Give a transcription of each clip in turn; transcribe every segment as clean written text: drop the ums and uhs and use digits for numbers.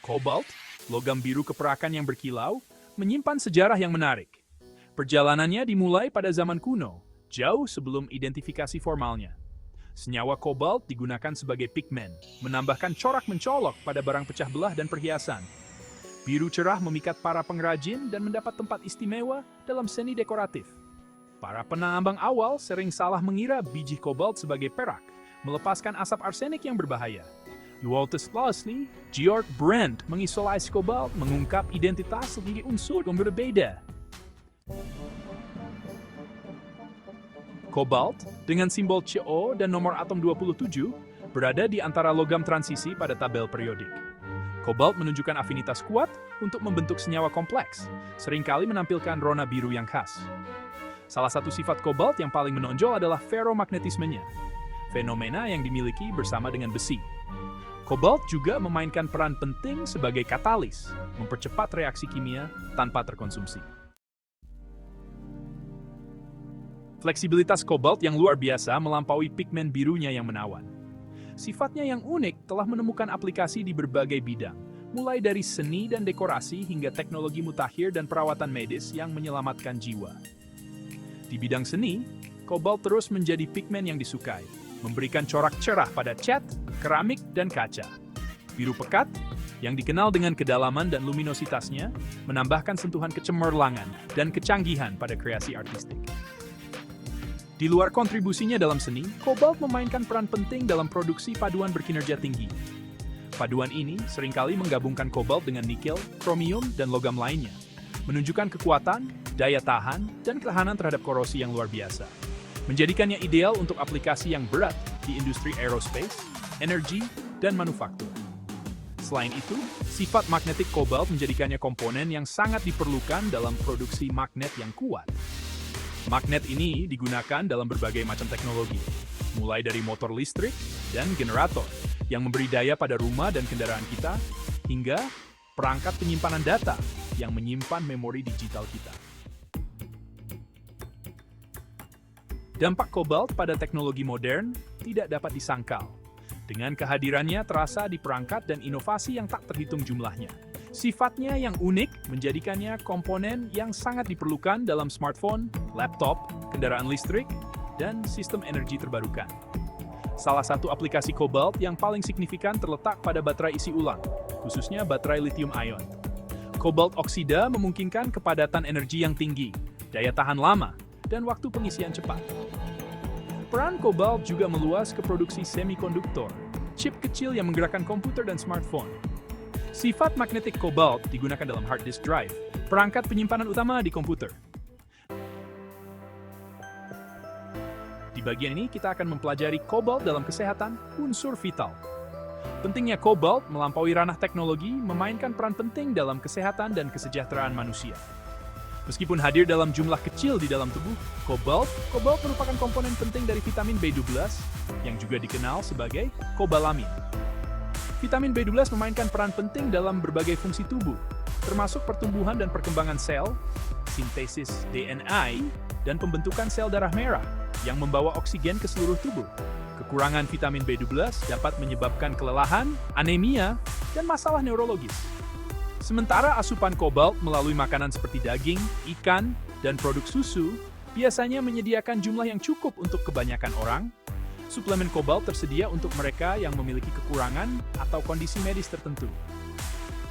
Kobalt, logam biru keperakan yang berkilau, menyimpan sejarah yang menarik. Perjalanannya dimulai pada zaman kuno, jauh sebelum identifikasi formalnya. Senyawa kobalt digunakan sebagai pigmen, menambahkan corak mencolok pada barang pecah belah dan perhiasan. Biru cerah memikat para pengrajin dan mendapat tempat istimewa dalam seni dekoratif. Para penambang awal sering salah mengira biji kobalt sebagai perak, melepaskan asap arsenik yang berbahaya. Walter Slosny, Georg Brandt mengisolasi kobalt, mengungkap identitas sebagai unsur yang berbeda. Kobalt, dengan simbol Co dan nomor atom 27, berada di antara logam transisi pada tabel periodik. Kobalt menunjukkan afinitas kuat untuk membentuk senyawa kompleks, seringkali menampilkan rona biru yang khas. Salah satu sifat kobalt yang paling menonjol adalah ferromagnetismenya, fenomena yang dimiliki bersama dengan besi. Kobalt juga memainkan peran penting sebagai katalis, mempercepat reaksi kimia tanpa terkonsumsi. Fleksibilitas kobalt yang luar biasa melampaui pigmen birunya yang menawan. Sifatnya yang unik telah menemukan aplikasi di berbagai bidang, mulai dari seni dan dekorasi hingga teknologi mutakhir dan perawatan medis yang menyelamatkan jiwa. Di bidang seni, kobalt terus menjadi pigmen yang disukai, memberikan corak cerah pada cat, keramik, dan kaca. Biru pekat, yang dikenal dengan kedalaman dan luminositasnya, menambahkan sentuhan kecemerlangan dan kecanggihan pada kreasi artistik. Di luar kontribusinya dalam seni, kobalt memainkan peran penting dalam produksi paduan berkinerja tinggi. Paduan ini seringkali menggabungkan kobalt dengan nikel, kromium, dan logam lainnya, menunjukkan kekuatan, daya tahan, dan ketahanan terhadap korosi yang luar biasa, menjadikannya ideal untuk aplikasi yang berat di industri aerospace, energi, dan manufaktur. Selain itu, sifat magnetik kobalt menjadikannya komponen yang sangat diperlukan dalam produksi magnet yang kuat. Magnet ini digunakan dalam berbagai macam teknologi, mulai dari motor listrik dan generator yang memberi daya pada rumah dan kendaraan kita, hingga perangkat penyimpanan data yang menyimpan memori digital kita. Dampak kobalt pada teknologi modern tidak dapat disangkal. Dengan kehadirannya terasa di perangkat dan inovasi yang tak terhitung jumlahnya. Sifatnya yang unik menjadikannya komponen yang sangat diperlukan dalam smartphone, laptop, kendaraan listrik, dan sistem energi terbarukan. Salah satu aplikasi kobalt yang paling signifikan terletak pada baterai isi ulang, khususnya baterai lithium ion. Kobalt oksida memungkinkan kepadatan energi yang tinggi, daya tahan lama, dan waktu pengisian cepat. Peran kobalt juga meluas ke produksi semikonduktor, chip kecil yang menggerakkan komputer dan smartphone. Sifat magnetik kobalt digunakan dalam hard disk drive, perangkat penyimpanan utama di komputer. Di bagian ini kita akan mempelajari kobalt dalam kesehatan, unsur vital. Pentingnya kobalt melampaui ranah teknologi memainkan peran penting dalam kesehatan dan kesejahteraan manusia. Meskipun hadir dalam jumlah kecil di dalam tubuh, kobalt merupakan komponen penting dari vitamin B12 yang juga dikenal sebagai kobalamin. Vitamin B12 memainkan peran penting dalam berbagai fungsi tubuh, termasuk pertumbuhan dan perkembangan sel, sintesis DNA, dan pembentukan sel darah merah yang membawa oksigen ke seluruh tubuh. Kekurangan vitamin B12 dapat menyebabkan kelelahan, anemia, dan masalah neurologis. Sementara asupan kobalt melalui makanan seperti daging, ikan, dan produk susu biasanya menyediakan jumlah yang cukup untuk kebanyakan orang. Suplemen kobalt tersedia untuk mereka yang memiliki kekurangan atau kondisi medis tertentu.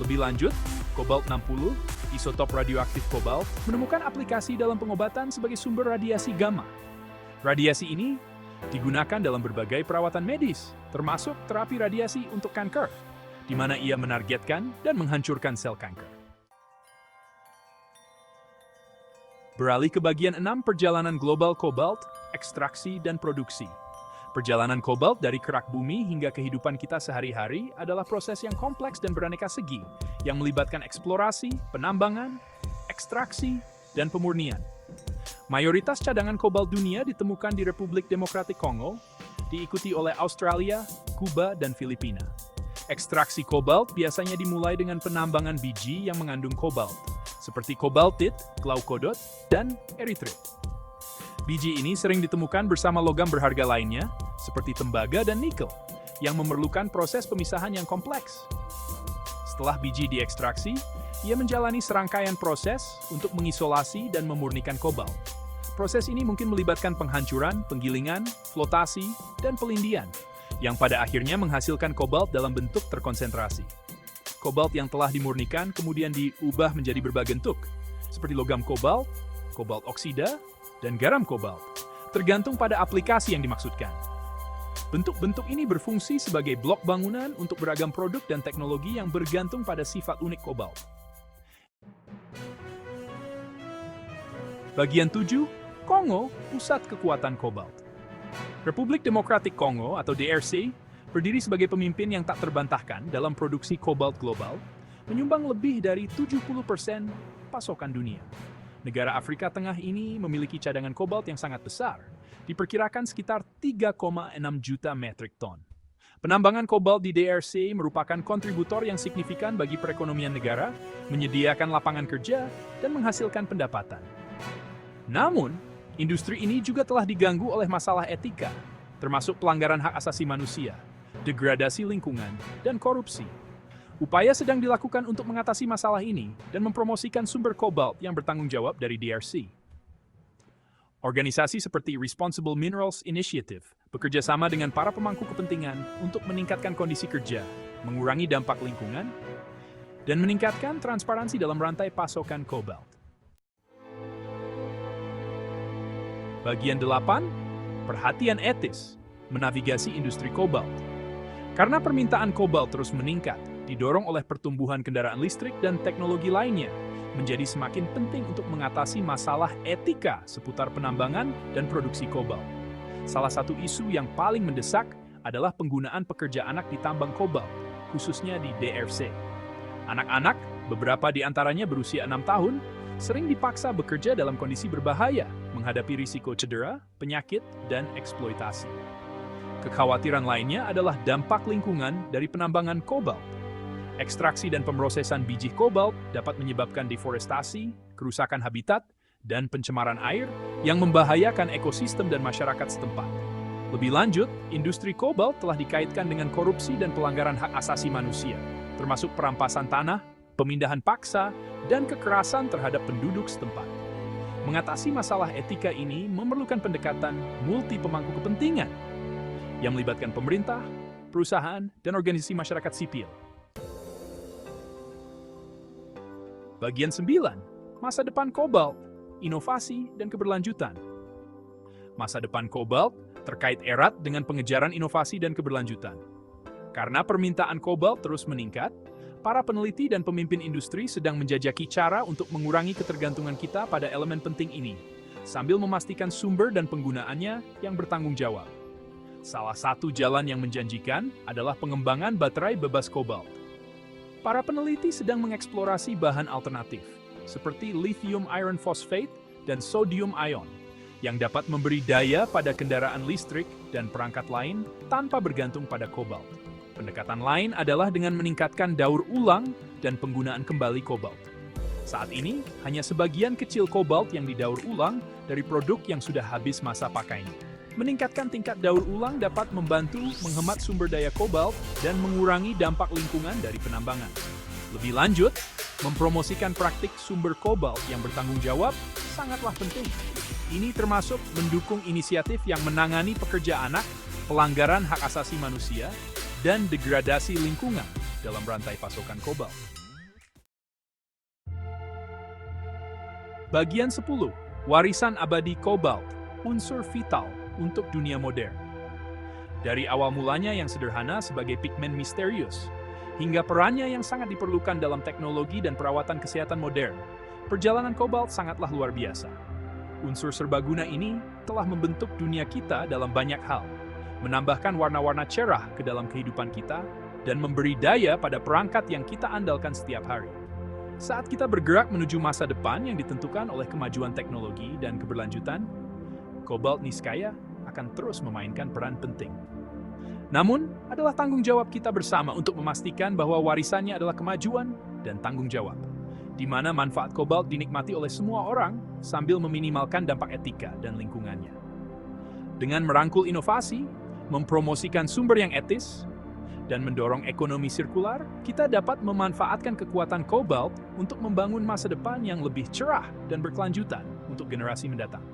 Lebih lanjut, kobalt 60, isotop radioaktif kobalt, menemukan aplikasi dalam pengobatan sebagai sumber radiasi gamma. Radiasi ini digunakan dalam berbagai perawatan medis, termasuk terapi radiasi untuk kanker, di mana ia menargetkan dan menghancurkan sel kanker. Beralih ke bagian 6 perjalanan global kobalt, ekstraksi dan produksi. Perjalanan kobalt dari kerak bumi hingga kehidupan kita sehari-hari adalah proses yang kompleks dan beraneka segi, yang melibatkan eksplorasi, penambangan, ekstraksi, dan pemurnian. Mayoritas cadangan kobalt dunia ditemukan di Republik Demokratik Kongo, diikuti oleh Australia, Kuba, dan Filipina. Ekstraksi kobalt biasanya dimulai dengan penambangan biji yang mengandung kobalt, seperti kobaltit, glaukodot, dan eritrit. Biji ini sering ditemukan bersama logam berharga lainnya, seperti tembaga dan nikel, yang memerlukan proses pemisahan yang kompleks. Setelah biji diekstraksi, ia menjalani serangkaian proses untuk mengisolasi dan memurnikan kobalt. Proses ini mungkin melibatkan penghancuran, penggilingan, flotasi, dan pelindian, yang pada akhirnya menghasilkan kobalt dalam bentuk terkonsentrasi. Kobalt yang telah dimurnikan kemudian diubah menjadi berbagai bentuk, seperti logam kobalt, kobalt oksida, dan garam kobalt, tergantung pada aplikasi yang dimaksudkan. Bentuk-bentuk ini berfungsi sebagai blok bangunan untuk beragam produk dan teknologi yang bergantung pada sifat unik kobalt. Bagian 7, Kongo, Pusat Kekuatan Kobalt. Republik Demokratik Kongo atau DRC berdiri sebagai pemimpin yang tak terbantahkan dalam produksi kobalt global, menyumbang lebih dari 70% pasokan dunia. Negara Afrika Tengah ini memiliki cadangan kobalt yang sangat besar, diperkirakan sekitar 3,6 juta metrik ton. Penambangan kobalt di DRC merupakan kontributor yang signifikan bagi perekonomian negara, menyediakan lapangan kerja, dan menghasilkan pendapatan. Namun, industri ini juga telah diganggu oleh masalah etika, termasuk pelanggaran hak asasi manusia, degradasi lingkungan, dan korupsi. Upaya sedang dilakukan untuk mengatasi masalah ini dan mempromosikan sumber kobalt yang bertanggung jawab dari DRC. Organisasi seperti Responsible Minerals Initiative bekerja sama dengan para pemangku kepentingan untuk meningkatkan kondisi kerja, mengurangi dampak lingkungan, dan meningkatkan transparansi dalam rantai pasokan kobalt. Bagian 8, perhatian etis, menavigasi industri kobalt. Karena permintaan kobalt terus meningkat, didorong oleh pertumbuhan kendaraan listrik dan teknologi lainnya, menjadi semakin penting untuk mengatasi masalah etika seputar penambangan dan produksi kobalt. Salah satu isu yang paling mendesak adalah penggunaan pekerja anak di tambang kobalt, khususnya di DRC. Anak-anak, beberapa di antaranya berusia 6 tahun, sering dipaksa bekerja dalam kondisi berbahaya, menghadapi risiko cedera, penyakit, dan eksploitasi. Kekhawatiran lainnya adalah dampak lingkungan dari penambangan kobalt. Ekstraksi dan pemrosesan biji kobalt dapat menyebabkan deforestasi, kerusakan habitat, dan pencemaran air yang membahayakan ekosistem dan masyarakat setempat. Lebih lanjut, industri kobalt telah dikaitkan dengan korupsi dan pelanggaran hak asasi manusia, termasuk perampasan tanah, pemindahan paksa, dan kekerasan terhadap penduduk setempat. Mengatasi masalah etika ini memerlukan pendekatan multi pemangku kepentingan yang melibatkan pemerintah, perusahaan, dan organisasi masyarakat sipil. Bagian 9, masa depan kobalt, inovasi, dan keberlanjutan. Masa depan kobalt terkait erat dengan pengejaran inovasi dan keberlanjutan. Karena permintaan kobalt terus meningkat, para peneliti dan pemimpin industri sedang menjajaki cara untuk mengurangi ketergantungan kita pada elemen penting ini, sambil memastikan sumber dan penggunaannya yang bertanggung jawab. Salah satu jalan yang menjanjikan adalah pengembangan baterai bebas kobalt. Para peneliti sedang mengeksplorasi bahan alternatif, seperti lithium iron phosphate dan sodium ion, yang dapat memberi daya pada kendaraan listrik dan perangkat lain tanpa bergantung pada kobalt. Pendekatan lain adalah dengan meningkatkan daur ulang dan penggunaan kembali kobalt. Saat ini, hanya sebagian kecil kobalt yang didaur ulang dari produk yang sudah habis masa pakainya. Meningkatkan tingkat daur ulang dapat membantu menghemat sumber daya kobalt dan mengurangi dampak lingkungan dari penambangan. Lebih lanjut, mempromosikan praktik sumber kobalt yang bertanggung jawab sangatlah penting. Ini termasuk mendukung inisiatif yang menangani pekerja anak, pelanggaran hak asasi manusia, dan degradasi lingkungan dalam rantai pasokan kobalt. Bagian 10, warisan abadi kobalt, unsur vital untuk dunia modern. Dari awal mulanya yang sederhana sebagai pigmen misterius, hingga perannya yang sangat diperlukan dalam teknologi dan perawatan kesehatan modern, perjalanan kobalt sangatlah luar biasa. Unsur serbaguna ini telah membentuk dunia kita dalam banyak hal, menambahkan warna-warna cerah ke dalam kehidupan kita, dan memberi daya pada perangkat yang kita andalkan setiap hari. Saat kita bergerak menuju masa depan yang ditentukan oleh kemajuan teknologi dan keberlanjutan, kobalt niskaya akan terus memainkan peran penting. Namun, adalah tanggung jawab kita bersama untuk memastikan bahwa warisannya adalah kemajuan dan tanggung jawab, di mana manfaat kobalt dinikmati oleh semua orang sambil meminimalkan dampak etika dan lingkungannya. Dengan merangkul inovasi, mempromosikan sumber yang etis, Dan mendorong ekonomi sirkular, kita dapat memanfaatkan kekuatan kobalt untuk membangun masa depan yang lebih cerah dan berkelanjutan untuk generasi mendatang.